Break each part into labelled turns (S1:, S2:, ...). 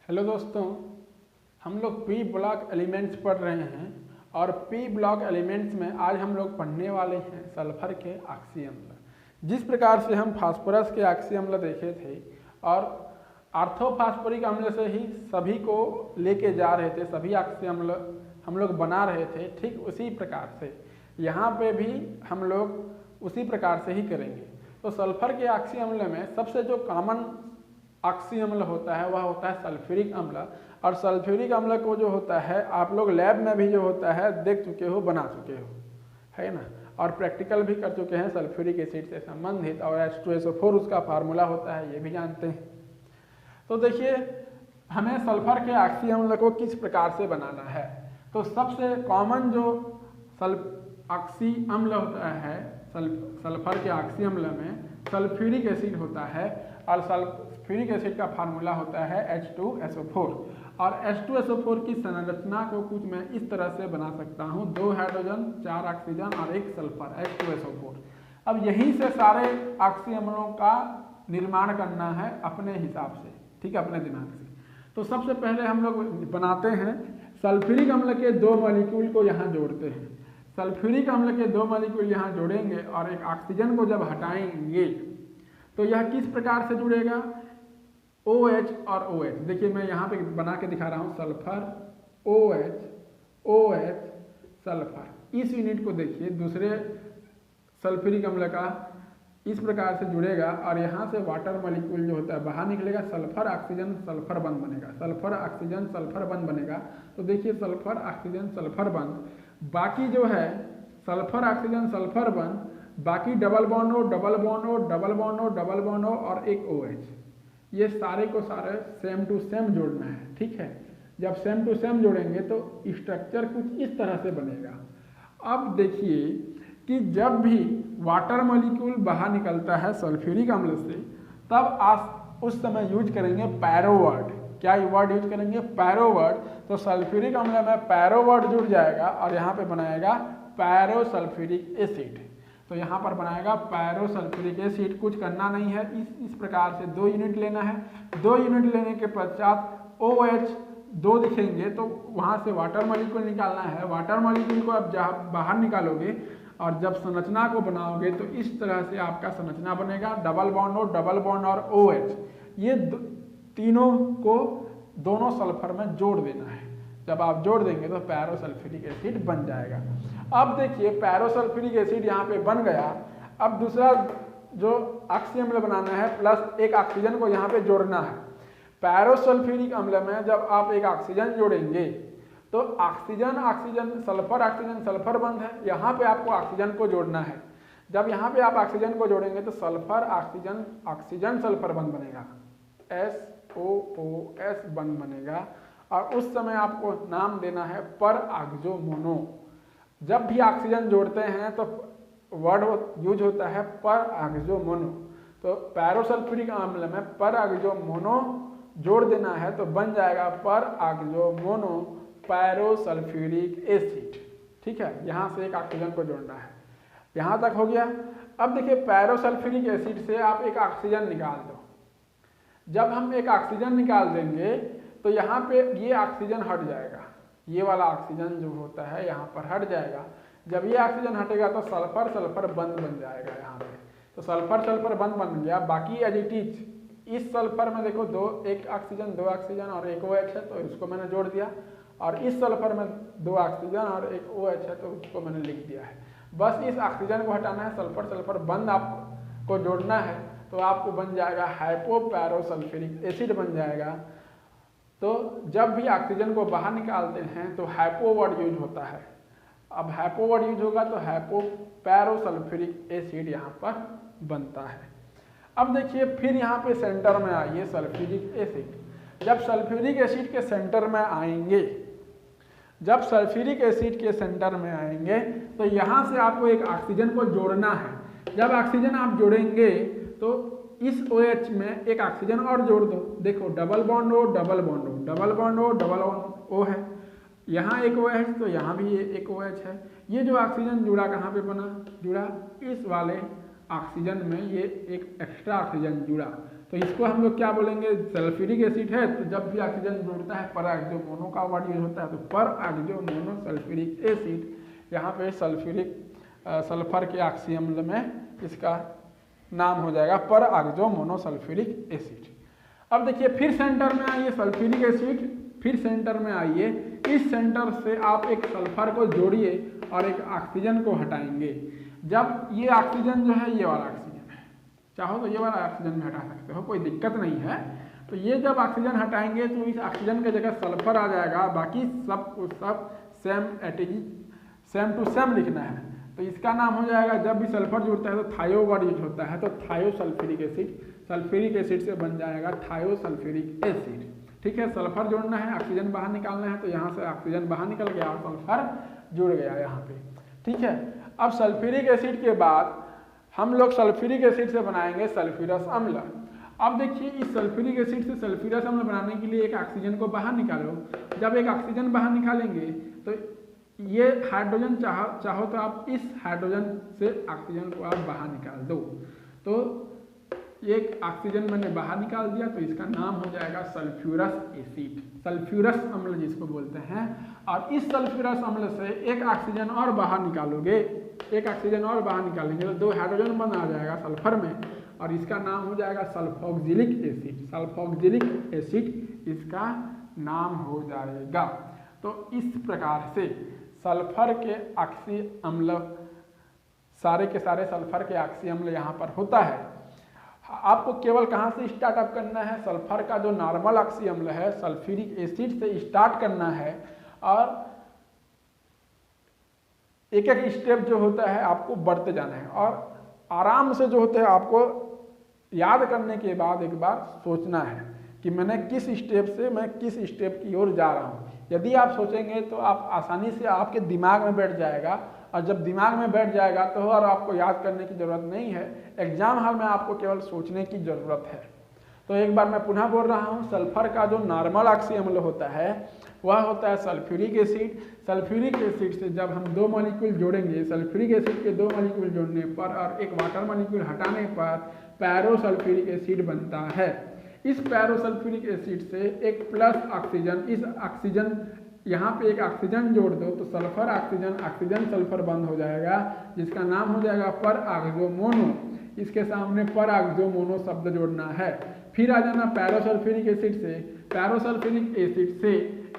S1: Hello दोस्तों, हम लोग पी ब्लॉक एलिमेंट्स पढ़ रहे हैं और पी ब्लॉक एलिमेंट्स में आज हम लोग पढ़ने वाले हैं सल्फर के ऑक्सी अम्ल। जिस प्रकार से हम फास्फोरस के ऑक्सी अम्ल देखे थे और ऑर्थोफॉस्फोरिक अम्ल से ही सभी को लेके जा रहे थे, सभी ऑक्सी अम्ल हम लोग बना रहे थे, ठीक उसी प्रकार से यहाँ पे भी हम लोग उसी प्रकार से ही करेंगे। तो सल्फर के ऑक्सी अम्ल में सबसे जो कॉमन ऑक्सी अम्ल होता है वह होता है सल्फ्यूरिक अम्ल। और सल्फ्यूरिक अम्ल को जो होता है आप लोग लैब में भी जो होता है देख चुके हो, बना चुके हो, है ना, और प्रैक्टिकल भी कर चुके हैं सल्फ्यूरिक एसिड से संबंधित। और H2SO4 उसका फार्मूला होता है, ये भी जानते हैं। तो देखिए, हमें सल्फर के ऑक्सी अम्ल को किस प्रकार से बनाना है। तो सबसे कॉमन जो ऑक्सी अम्ल होता है सल्फर के ऑक्सी अम्ल में सल्फ्यूरिक एसिड होता है और सल्फ्यूरिक एसिड का फार्मूला होता है H2SO4। और H2SO4 की संरचना को कुछ मैं इस तरह से बना सकता हूँ, 2 हाइड्रोजन 4 ऑक्सीजन और 1 सल्फर H2SO4। अब यहीं से सारे ऑक्सी अम्लों का निर्माण करना है अपने हिसाब से, ठीक है, अपने दिमाग से। तो सबसे पहले हम लोग बनाते हैं सल्फ्यूरिक अम्ल के 2 मॉलिक्यूल को यहाँ जोड़ते हैं। सल्फ्यूरिक अम्ल के 2 मॉलिक्यूल यहाँ जोड़ेंगे और एक ऑक्सीजन को जब हटाएंगे तो यह किस प्रकार से जुड़ेगा, OH और OH। देखिए मैं यहाँ पे बना के दिखा रहा हूँ, सल्फर OH OH सल्फर। इस यूनिट को देखिए दूसरे सल्फ्यूरिक अम्ल का इस प्रकार से जुड़ेगा और यहाँ से वाटर मॉलिक्यूल जो होता है बाहर निकलेगा, सल्फर ऑक्सीजन सल्फर बंद बनेगा, सल्फर ऑक्सीजन सल्फर बंद बनेगा। तो देखिए सल्फर ऑक्सीजन सल्फर बंद, बाकी जो है सल्फर ऑक्सीजन सल्फर बंद, बाकी double bond O double bond O double bond O double bond O और एक OH। ये सारे को सारे सेम टू सेम जोड़ना है, ठीक है। जब सेम टू सेम जोड़ेंगे तो स्ट्रक्चर कुछ इस तरह से बनेगा। अब देखिए कि जब भी वाटर मॉलिक्यूल बाहर निकलता है सल्फ्यूरिक अम्ल से, तब आप उस समय यूज करेंगे पैरो वर्ड। क्या वर्ड यूज करेंगे, पैरो वर्ड। तो सल्फ्यूरिक अम्ल में पैरो वर्ड जुड़ जाएगा और यहाँ पे बनाएगा पैरो सल्फ्यूरिक एसिड। तो यहाँ पर बनाएगा पैरो सल्फ्यूरिक एसिड। कुछ करना नहीं है, इस प्रकार से 2 यूनिट लेना है। 2 यूनिट लेने के पश्चात OH 2 दिखेंगे तो वहाँ से वाटर मॉलिक्यूल निकालना है। वाटर मॉलिक्यूल को आप जहाँ बाहर निकालोगे और जब संरचना को बनाओगे तो इस तरह से आपका संरचना बनेगा, double bond O double bond और OH। ये तीनों को दोनों सल्फर में जोड़ देना है। जब आप जोड़ देंगे तो पैरो सल्फ्यूरिक एसिड बन जाएगा। अब देखिए पैरो सल्फ्यूरिक एसिड यहाँ पे बन गया। अब दूसरा जो ऑक्सी अम्ल बनाना है प्लस एक ऑक्सीजन को यहाँ पे जोड़ना है। पैरो सल्फ्यूरिक अम्ल में जब आप एक ऑक्सीजन जोड़ेंगे तो ऑक्सीजन ऑक्सीजन सल्फर बंद है, यहाँ पे आपको ऑक्सीजन को जोड़ना है। जब यहाँ पे आप ऑक्सीजन को जोड़ेंगे तो सल्फर ऑक्सीजन सल्फर बंद बनेगा, SOOS बंद बनेगा। और उस समय आपको नाम देना है पर ऑक्सो मोनो। जब भी ऑक्सीजन जोड़ते हैं तो वर्ड यूज होता है पर ऑक्सो मोनो। तो पैरो सल्फ्यूरिक अम्ल में पर ऑक्सो मोनो जोड़ देना है तो बन जाएगा पर ऑक्सो मोनो पैरो सल्फ्यूरिक एसिड, ठीक है। यहाँ से एक ऑक्सीजन को जोड़ना है, यहाँ तक हो गया। अब देखिए पैरो सल्फ्यूरिक एसिड से आप एक ऑक्सीजन निकाल दो। जब हम एक ऑक्सीजन निकाल देंगे तो यहाँ पे ये ऑक्सीजन हट जाएगा, ये वाला ऑक्सीजन जो होता है यहाँ पर हट जाएगा। जब ये ऑक्सीजन हटेगा तो सल्फर सल्फर बंद बन जाएगा यहाँ पे। तो सल्फर सल्फर बंद बन गया। बाकी एज इट इज इस सल्फर में देखो एक ऑक्सीजन 2 ऑक्सीजन और एक OH है तो इसको मैंने जोड़ दिया। और इस सल्फर में 2 ऑक्सीजन और एक OH है तो उसको मैंने लिख दिया है। बस इस ऑक्सीजन को हटाना है, सल्फर सल्फर बंद आपको जोड़ना है तो आपको बन जाएगा हाइपोपैरो सल्फ्यूरिक एसिड बन जाएगा। तो जब भी ऑक्सीजन को बाहर निकालते हैं तो हाइपो वर्ड यूज होता है। अब हाइपो वर्ड यूज होगा तो हाइपोपैरो सल्फ्यूरिक एसिड यहाँ पर बनता है। अब देखिए फिर यहाँ पे सेंटर में आइए सल्फ्यूरिक एसिड। जब सल्फ्यूरिक एसिड के सेंटर में आएंगे, जब सल्फ्यूरिक एसिड के सेंटर में आएंगे तो यहाँ से आपको एक ऑक्सीजन को जोड़ना है। जब ऑक्सीजन आप जोड़ेंगे तो इस OH में एक ऑक्सीजन और जोड़ दो। देखो double bond O double bond O double bond O double bond O है, यहाँ एक OH तो यहाँ भी एक OH है। ये जो ऑक्सीजन जुड़ा कहाँ पे बना, जुड़ा इस वाले ऑक्सीजन में ये एक एक्स्ट्रा ऑक्सीजन जुड़ा, तो इसको हम लोग क्या बोलेंगे, सल्फ्यूरिक एसिड है। तो जब भी ऑक्सीजन जुड़ता है पर ऑक्सीजो मोनो का वर्ड यूज होता है, तो पर ऑक्सीजो मोनो सल्फ्यूरिक एसिड। यहाँ पे सल्फर के ऑक्सी अम्ल में इसका नाम हो जाएगा पर ऑक्सीजो मोनो सल्फ्यूरिक एसिड। अब देखिए फिर सेंटर में आइए सल्फ्यूरिक एसिड, फिर सेंटर में आइए, इस सेंटर से आप एक सल्फर को जोड़िए और एक ऑक्सीजन को हटाएंगे। जब ये ऑक्सीजन जो है ये वाला ऑक्सीजन है, चाहो तो ये वाला ऑक्सीजन भी हटा सकते हो, कोई दिक्कत नहीं है। तो ये जब ऑक्सीजन हटाएंगे तो इस ऑक्सीजन की जगह सल्फर आ जाएगा, बाकी सब सेम टू सेम लिखना है। तो इसका नाम हो जाएगा, जब भी सल्फर जुड़ता है तो थायो वर्ड यूज होता है, तो थायोसल्फ्यूरिक एसिड, सल्फ्यूरिक एसिड से बन जाएगा थायोसल्फ्यूरिक एसिड। ठीक है, सल्फर जोड़ना है, ऑक्सीजन बाहर निकालना है, तो यहाँ से ऑक्सीजन बाहर निकल गया और सल्फर जुड़ गया यहाँ पे। ठीक है, अब सल्फ्यूरिक एसिड के बाद हम लोग सल्फ्यूरिक एसिड से बनाएंगे सल्फ्यूरस अम्ल। अब देखिए इस सल्फ्यूरिक एसिड से सल्फ्यूरस अम्ल बनाने के लिए एक ऑक्सीजन को बाहर निकालो। जब एक ऑक्सीजन बाहर निकालेंगे तो ये हाइड्रोजन चाहो तो आप इस हाइड्रोजन से ऑक्सीजन को आप बाहर निकाल दो। तो एक ऑक्सीजन मैंने बाहर निकाल दिया, तो इसका नाम हो जाएगा सल्फ्यूरस एसिड, सल्फ्यूरस अम्ल जिसको बोलते हैं। और इस सल्फ्यूरस अम्ल से एक ऑक्सीजन और बाहर निकालोगे, एक ऑक्सीजन और बाहर निकालेंगे तो 2 हाइड्रोजन बन आ जाएगा सल्फर में, और इसका नाम हो जाएगा सल्फोक्सिलिक एसिड, सल्फोक्सिलिक एसिड इसका नाम हो जाएगा। तो इस प्रकार से सल्फर के ऑक्सी अम्ल, सारे के सारे सल्फर के ऑक्सी अम्ल यहाँ पर होता है। आपको केवल कहाँ से स्टार्टअप करना है, सल्फर का जो नॉर्मल ऑक्सी अम्ल है सल्फ्यूरिक एसिड से स्टार्ट करना है, और एक एक स्टेप जो होता है आपको बढ़ते जाना है, और आराम से जो होता है आपको याद करने के बाद एक बार सोचना है कि मैंने किस स्टेप से मैं किस स्टेप की ओर जा रहा हूँ। यदि आप सोचेंगे तो आप आसानी से आपके दिमाग में बैठ जाएगा, और जब दिमाग में बैठ जाएगा तो और आपको याद करने की ज़रूरत नहीं है, एग्जाम हॉल में आपको केवल सोचने की ज़रूरत है। तो एक बार मैं पुनः बोल रहा हूँ, सल्फर का जो नॉर्मल ऑक्सी अम्ल होता है वह होता है सल्फ्यूरिक एसिड। सल्फ्यूरिक एसिड से जब हम 2 मॉलिक्यूल जोड़ेंगे, सल्फ्यूरिक एसिड के 2 मॉलिक्यूल जोड़ने पर और एक वाटर मॉलिक्यूल हटाने पर पैरोसल्फ्यूरिक एसिड बनता है। इस पैरोसल्फ्यूरिक एसिड से एक प्लस ऑक्सीजन, इस ऑक्सीजन यहाँ पे एक ऑक्सीजन जोड़ दो तो सल्फर ऑक्सीजन, ऑक्सीजन सल्फर बंद हो जाएगा, जिसका नाम हो जाएगा पर ऑक्सीजो मोनो। इसके सामने पर ऑक्सीजो मोनो शब्द जोड़ना है। फिर आ जाना पैरोसल्फ्यूरिक एसिड से, पैरोसल्फ्यूरिक एसिड से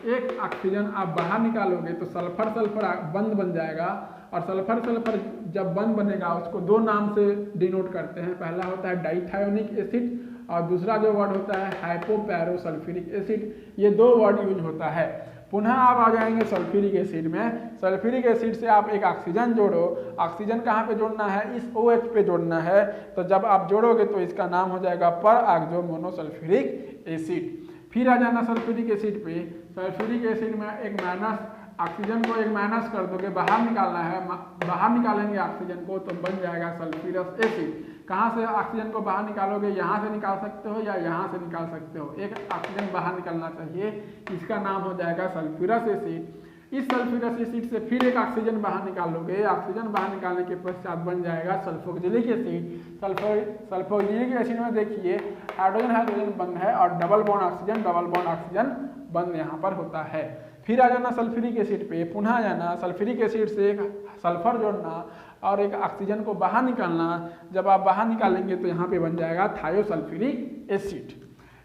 S1: एक ऑक्सीजन आप बाहर निकालोगे तो सल्फर सल्फर बंद बन जाएगा, और सल्फर सल्फर जब बंद बनेगा उसको 2 नाम से डिनोट करते हैं। पहला होता है डाइथायोनिक एसिड और दूसरा जो वर्ड होता है हाइपोपैरोसल्फ्यूरिक एसिड। ये 2 वर्ड यूज होता है। पुनः आप आ जाएंगे सल्फ्यूरिक एसिड में। सल्फ्यूरिक एसिड से आप एक ऑक्सीजन जोड़ो, ऑक्सीजन कहाँ पे जोड़ना है, इस OH पे जोड़ना है। तो जब आप जोड़ोगे तो इसका नाम हो जाएगा पर ऑक्सीजो मोनोसल्फ्यूरिक एसिड। फिर आ जाना सल्फ्यूरिक एसिड पे। सल्फ्यूरिक एसिड में एक माइनस, ऑक्सीजन को एक माइनस कर दोगे, बाहर निकालना है, बाहर निकालेंगे ऑक्सीजन को तो बन जाएगा सल्फ्यूरस एसिड। कहाँ से ऑक्सीजन को बाहर निकालोगे, यहाँ से निकाल सकते हो या यहाँ से निकाल सकते हो, एक ऑक्सीजन बाहर निकलना चाहिए, इसका नाम हो जाएगा सल्फ्यूरस एसिड। इस सल्फ्यूरस एसिड से फिर एक ऑक्सीजन बाहर निकालोगे, ऑक्सीजन बाहर निकालने के पश्चात बन जाएगा सल्फोक्सिलिक एसिड। सल्फोक्सिलिक एसिड में देखिए हाइड्रोजन हाइड्रोजन बंद है और डबल बॉन्ड ऑक्सीजन बंद यहाँ पर होता है। फिर आ जाना सल्फ्यूरिक एसिड पे, पुनः आ जाना सल्फ्यूरिक एसिड से एक सल्फर जोड़ना और एक ऑक्सीजन को बाहर निकालना। जब आप बाहर निकालेंगे तो यहाँ पे बन जाएगा थायोसल्फ्यूरिक एसिड।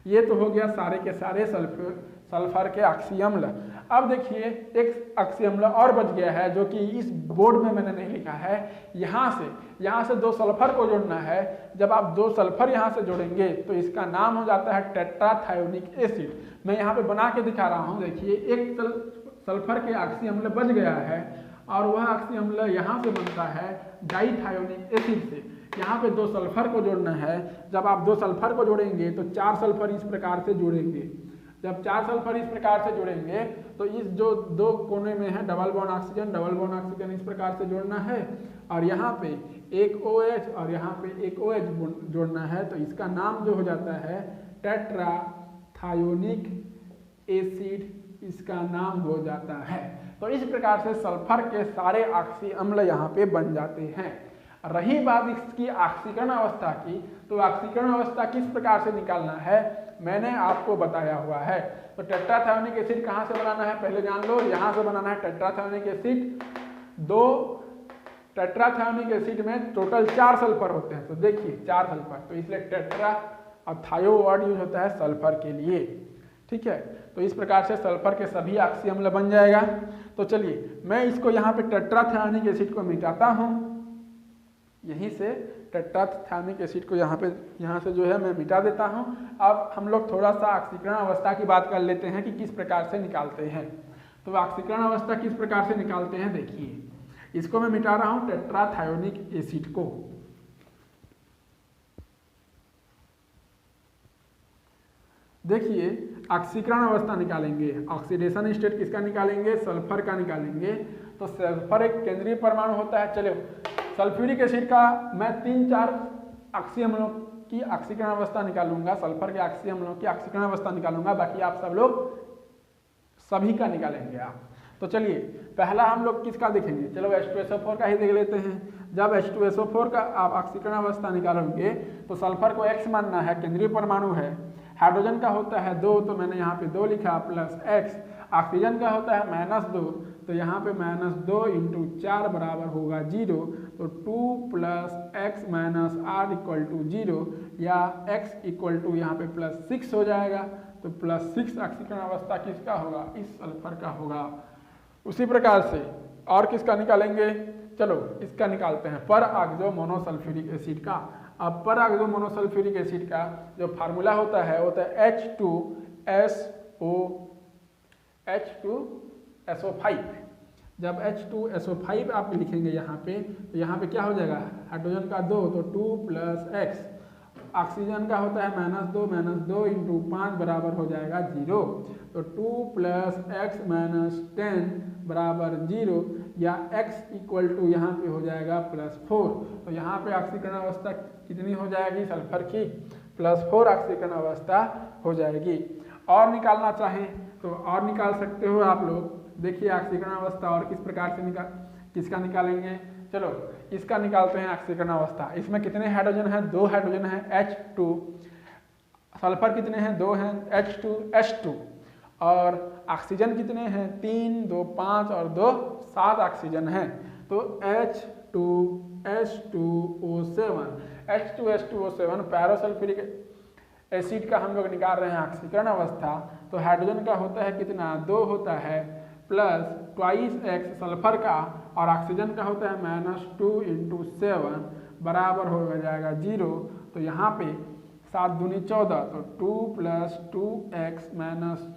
S1: ये तो हो गया सारे के सारे सल्फर के ऑक्सी अम्ल। अब देखिए एक ऑक्सी अम्ल और बच गया है जो कि इस बोर्ड में मैंने नहीं लिखा है। यहाँ से 2 सल्फर को जोड़ना है। जब आप 2 सल्फर यहाँ से जोड़ेंगे तो इसका नाम हो जाता है टेट्राथायोनिक एसिड। मैं यहाँ पे बना के दिखा रहा हूँ, देखिए एक सल्फर के ऑक्सी अम्ल बच गया है और वह ऑक्सी अम्ल यहाँ से बनता है डाइथायोनिक एसिड से। यहाँ पे 2 सल्फर को जोड़ना है। जब आप 2 सल्फर को जोड़ेंगे तो 4 सल्फर इस प्रकार से जोड़ेंगे। जब 4 सल्फर इस प्रकार से जोड़ेंगे तो इस जो 2 कोने में है डबल बॉन्ड ऑक्सीजन इस प्रकार से जोड़ना है और यहाँ पे एक OH और यहाँ पे एक OH जोड़ना है। तो इसका नाम जो हो जाता है टेट्राथायोनिक एसिड, इसका नाम हो जाता है। तो इस प्रकार से सल्फर के सारे ऑक्सी अम्ल यहाँ पे बन जाते हैं। रही बात इसकी ऑक्सीकरण अवस्था की, तो ऑक्सीकरण अवस्था किस प्रकार से निकालना है मैंने आपको बताया हुआ है। तो टेट्राथैयोनिक एसिड कहाँ से बनाना है पहले जान लो, यहाँ से बनाना है टेट्राथैयोनिक एसिड। 2 टेट्राथैयोनिक एसिड में टोटल 4 सल्फर होते हैं, तो देखिए 4 सल्फर, तो इसलिए टेट्रा और थायो वर्ड यूज होता है सल्फर के लिए। ठीक है, तो इस प्रकार से सल्फर के सभी ऑक्सी अम्ल बन जाएगा। तो चलिए मैं इसको यहाँ पे टेट्राथैयोनिक एसिड को मिटाता हूँ, यहीं से टेट्राथैयोनिक एसिड को यहाँ से जो है मैं मिटा देता हूँ। अब हम लोग थोड़ा सा ऑक्सीकरण अवस्था की बात कर लेते हैं कि किस प्रकार से निकालते हैं। तो ऑक्सीकरण अवस्था किस प्रकार से निकालते हैं, देखिए इसको मैं मिटा रहा हूँ टेट्राथैयोनिक एसिड को। देखिए ऑक्सीकरण अवस्था निकालेंगे, ऑक्सीडेशन स्टेट किसका निकालेंगे, सल्फर का निकालेंगे। तो सल्फर एक केंद्रीय परमाणु होता है। चलो सल्फ्यूरिक एसिड का मैं 3-4 ऑक्सी अम्लों की ऑक्सीकरण अवस्था निकालूंगा, सल्फर के ऑक्सी अम्लों की ऑक्सीकरण अवस्था निकालूंगा, बाकी आप सब लोग सभी का निकालेंगे आप। तो चलिए पहला हम लोग किसका देखेंगे, चलो H2SO4 का ही देख लेते हैं। जब H2SO4 का आप ऑक्सीकरण अवस्था निकालोगे तो सल्फर को X मानना है, केंद्रीय परमाणु है। हाइड्रोजन का होता है 2, तो मैंने यहाँ पे 2 लिखा प्लस X। ऑक्सीजन का होता है -2, तो यहाँ पे -2 × 4 बराबर होगा 0। तो 2 + x - r = 0, या x = यहाँ पे +6 हो जाएगा। तो +6 ऑक्सीकरण अवस्था किसका होगा, इस सल्फर का होगा। उसी प्रकार से और किसका निकालेंगे, चलो इसका निकालते हैं पर ऑक्सो मोनोसल्फ्यूरिक एसिड का। अब पर ऑक्सो मोनोसल्फ्यूरिक एसिड का जो फार्मूला होता है H2SO5। जब H2SO5 आप लिखेंगे यहाँ पे, तो यहाँ पे क्या हो जाएगा, हाइड्रोजन का 2, तो 2 + x। ऑक्सीजन का होता है -2 × 5 बराबर हो जाएगा 0। तो 2 + x - 10 बराबर 0, या x = यहाँ पे हो जाएगा +4। तो यहाँ पे ऑक्सीकरण अवस्था कितनी हो जाएगी सल्फर की, +4 ऑक्सीकरण अवस्था हो जाएगी। और निकालना चाहें तो और निकाल सकते हो आप लोग। देखिए ऑक्सीकरण अवस्था और किस प्रकार से किसका निकालेंगे, चलो इसका निकालते हैं ऑक्सीकरण अवस्था। इसमें कितने हाइड्रोजन हैं, 2 हाइड्रोजन हैं H2। सल्फर कितने हैं, 2 हैं H2। और ऑक्सीजन कितने हैं, 3, 2 5 और 2 7 ऑक्सीजन हैं। तो H2SO7 पैरासल्फ्यूरिक एसिड का हम लोग निकाल रहे हैं ऑक्सीकरण अवस्था। तो हाइड्रोजन का होता है कितना, 2 होता है, प्लस 2x सल्फर का, और ऑक्सीजन का होता है -2 × 7 बराबर हो जाएगा 0। तो यहाँ पे 7 दूनी 14, तो 2 + 2x -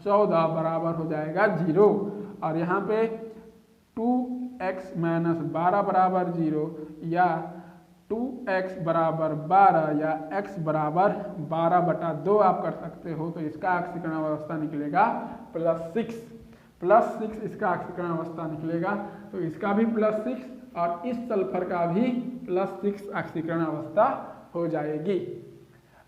S1: 14 बराबर हो जाएगा 0। और यहाँ पे 2x - 12 बराबर 0, या 2x बराबर 12, या x बराबर 12/2 आप कर सकते हो। तो इसका ऑक्सीकरण अवस्था निकलेगा +6 इसका ऑक्सीकरण अवस्था निकलेगा। तो इसका भी +6 और इस सल्फर का भी +6 ऑक्सीकरण अवस्था हो जाएगी।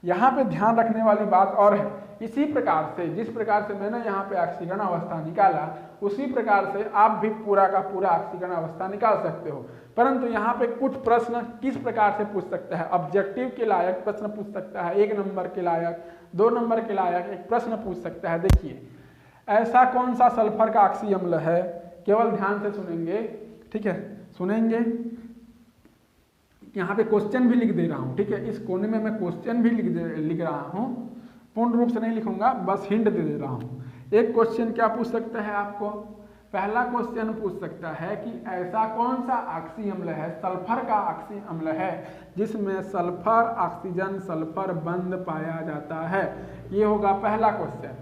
S1: यहाँ पे ध्यान रखने वाली बात और है, इसी प्रकार से जिस प्रकार से मैंने यहाँ पे ऑक्सीकरण अवस्था निकाला, उसी प्रकार से आप भी पूरा का पूरा ऑक्सीकरण अवस्था निकाल सकते हो। परंतु यहाँ पे कुछ प्रश्न किस प्रकार से पूछ सकता है, ऑब्जेक्टिव के लायक प्रश्न पूछ सकता है, 1 नंबर के लायक, 2 नंबर के लायक एक प्रश्न पूछ सकता है। देखिए ऐसा कौन सा सल्फर का ऑक्सी अम्ल है, केवल ध्यान से सुनेंगे, ठीक है, सुनेंगे। यहाँ पे क्वेश्चन भी लिख दे रहा हूँ, ठीक है, इस कोने में मैं क्वेश्चन भी लिख रहा हूँ, पूर्ण रूप से नहीं लिखूंगा, बस हिंट दे दे रहा हूँ। एक क्वेश्चन क्या पूछ सकता है आपको, पहला क्वेश्चन पूछ सकता है कि ऐसा कौन सा ऑक्सी अम्ल है, सल्फर का ऑक्सी अम्ल है, जिसमें सल्फर ऑक्सीजन सल्फर बंध पाया जाता है। ये होगा पहला क्वेश्चन।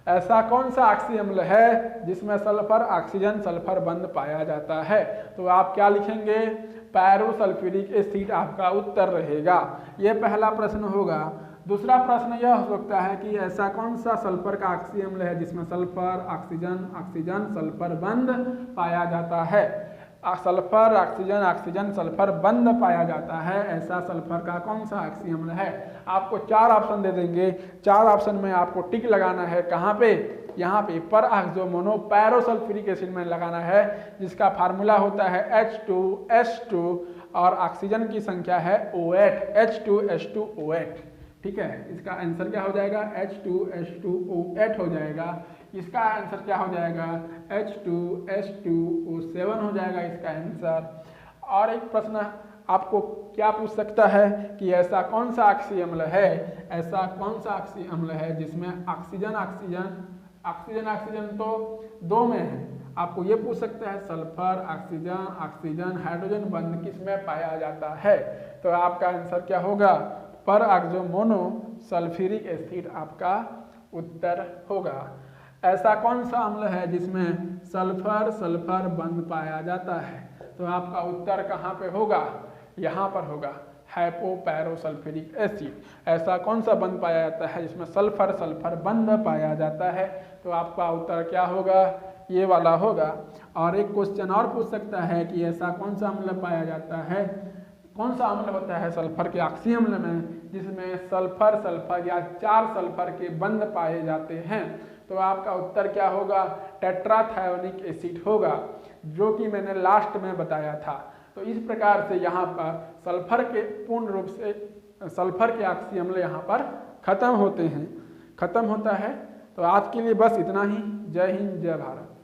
S1: ऐसा कौन सा ऑक्सी अम्ल है जिसमें सल्फर ऑक्सीजन सल्फर बंध पाया जाता है। तो आप क्या लिखेंगे, पैरोसल्फ्यूरिक एसिड आपका उत्तर रहेगा। यह पहला प्रश्न होगा। दूसरा प्रश्न यह हो सकता है कि ऐसा कौन सा सल्फर का ऑक्सी अम्ल है जिसमें सल्फर ऑक्सीजन ऑक्सीजन सल्फर बंध पाया जाता है। सल्फर ऑक्सीजन ऑक्सीजन सल्फर बंध पाया जाता है, ऐसा सल्फर का कौन सा ऑक्सी अम्ल है। आपको 4 ऑप्शन दे देंगे, 4 ऑप्शन में आपको टिक लगाना है। कहाँ पे, यहाँ पे पर ऑक्सो मोनो पैरोसल्फ्यूरिक एसिड में लगाना है, जिसका फार्मूला होता है H2S2 और ऑक्सीजन की संख्या है O8 H2H2O8। ठीक है, इसका आंसर क्या हो जाएगा H2H2O8 हो जाएगा। इसका आंसर क्या हो जाएगा H2H2O7 हो जाएगा इसका आंसर। और एक प्रश्न आपको क्या पूछ सकता है कि ऐसा कौन सा ऑक्सी अम्ल है, ऐसा कौन सा ऑक्सी अम्ल है जिसमें ऑक्सीजन ऑक्सीजन ऑक्सीजन तो दो में है। आपको ये पूछ सकता है सल्फर ऑक्सीजन ऑक्सीजन हाइड्रोजन बंध किसमें पाया जाता है, तो आपका आंसर क्या होगा पर ऑक्सो मोनो सल्फ्यूरिक एसिड आपका उत्तर होगा। ऐसा कौन सा अम्ल है जिसमें सल्फर सल्फर बंध पाया जाता है, तो आपका उत्तर कहाँ पे होगा, यहाँ पर होगा हाइपोपैरोसल्फ्यूरिक एसिड। ऐसा कौन सा बंध पाया जाता है जिसमें सल्फर सल्फर बंध पाया जाता है, तो आपका उत्तर क्या होगा, ये वाला होगा। और एक क्वेश्चन और पूछ सकता है कि ऐसा कौन सा अम्ल पाया जाता है, कौन सा अम्ल होता है सल्फर के ऑक्सी अम्ल में जिसमें सल्फर सल्फर या 4 सल्फर के बंध पाए जाते हैं, तो आपका उत्तर क्या होगा टेट्राथायोनिक एसिड होगा, जो कि मैंने लास्ट में बताया था। तो इस प्रकार से यहाँ पर सल्फर के पूर्ण रूप से सल्फर के ऑक्सी अम्ल यहाँ पर खत्म होता है। तो आज के लिए बस इतना ही। जय हिंद जय भारत।